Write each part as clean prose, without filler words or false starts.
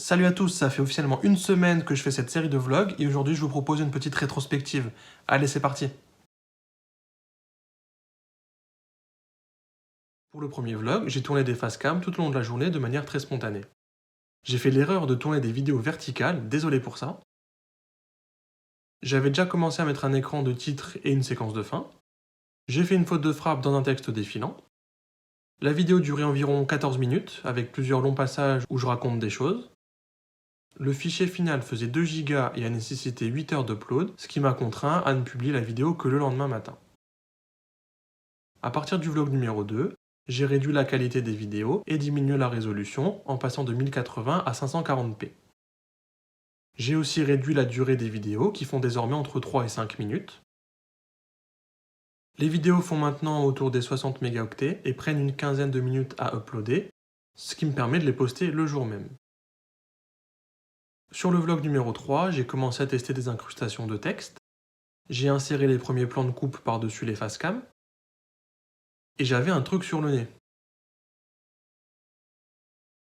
Salut à tous, ça fait officiellement une semaine que je fais cette série de vlogs et aujourd'hui je vous propose une petite rétrospective. Allez, c'est parti. Pour le premier vlog, j'ai tourné des facecam tout au long de la journée de manière très spontanée. J'ai fait l'erreur de tourner des vidéos verticales, désolé pour ça. J'avais déjà commencé à mettre un écran de titre et une séquence de fin. J'ai fait une faute de frappe dans un texte défilant. La vidéo durait environ 14 minutes, avec plusieurs longs passages où je raconte des choses. Le fichier final faisait 2 Go et a nécessité 8 heures d'upload, ce qui m'a contraint à ne publier la vidéo que le lendemain matin. À partir du vlog numéro 2, j'ai réduit la qualité des vidéos et diminué la résolution en passant de 1080 à 540p. J'ai aussi réduit la durée des vidéos qui font désormais entre 3 et 5 minutes. Les vidéos font maintenant autour des 60 mégaoctets et prennent une quinzaine de minutes à uploader, ce qui me permet de les poster le jour même. Sur le vlog numéro 3, j'ai commencé à tester des incrustations de texte. J'ai inséré les premiers plans de coupe par-dessus les facecam. Et j'avais un truc sur le nez.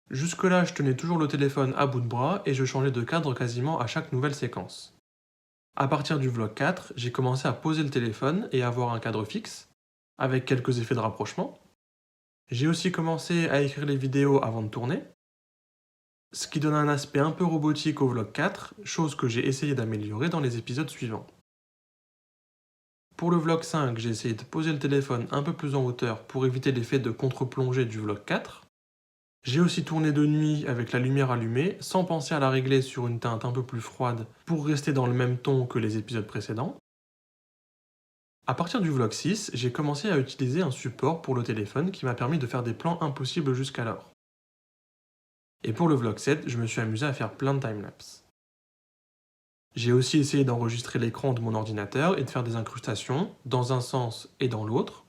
Jusque-là, je tenais toujours le téléphone à bout de bras et je changeais de cadre quasiment à chaque nouvelle séquence. À partir du vlog 4, j'ai commencé à poser le téléphone et à avoir un cadre fixe, avec quelques effets de rapprochement. J'ai aussi commencé à écrire les vidéos avant de tourner, ce qui donne un aspect un peu robotique au vlog 4, chose que j'ai essayé d'améliorer dans les épisodes suivants. Pour le vlog 5, j'ai essayé de poser le téléphone un peu plus en hauteur pour éviter l'effet de contre-plongée du vlog 4. J'ai aussi tourné de nuit avec la lumière allumée, sans penser à la régler sur une teinte un peu plus froide pour rester dans le même ton que les épisodes précédents. À partir du vlog 6, j'ai commencé à utiliser un support pour le téléphone qui m'a permis de faire des plans impossibles jusqu'alors. Et pour le vlog 7, je me suis amusé à faire plein de timelapse. J'ai aussi essayé d'enregistrer l'écran de mon ordinateur et de faire des incrustations, dans un sens et dans l'autre.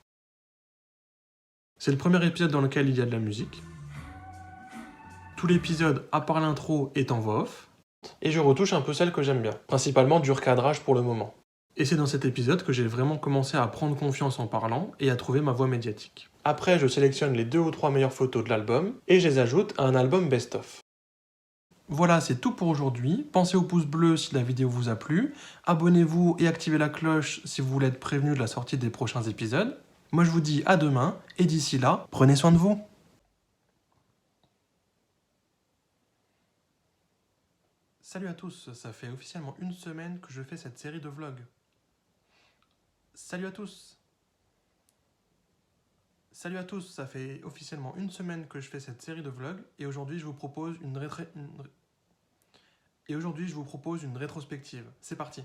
C'est le premier épisode dans lequel il y a de la musique. Tout l'épisode, à part l'intro, est en voix off. Et je retouche un peu celle que j'aime bien, principalement du recadrage pour le moment. Et c'est dans cet épisode que j'ai vraiment commencé à prendre confiance en parlant et à trouver ma voix médiatique. Après, je sélectionne les 2 ou 3 meilleures photos de l'album et je les ajoute à un album best-of. Voilà, c'est tout pour aujourd'hui. Pensez au pouce bleu si la vidéo vous a plu. Abonnez-vous et activez la cloche si vous voulez être prévenu de la sortie des prochains épisodes. Moi je vous dis à demain et d'ici là, prenez soin de vous. Salut à tous, ça fait officiellement une semaine que je fais cette série de vlogs. Salut à tous. Salut à tous, ça fait officiellement une semaine que je fais cette série de vlogs et aujourd'hui je vous propose une rétrospective. C'est parti.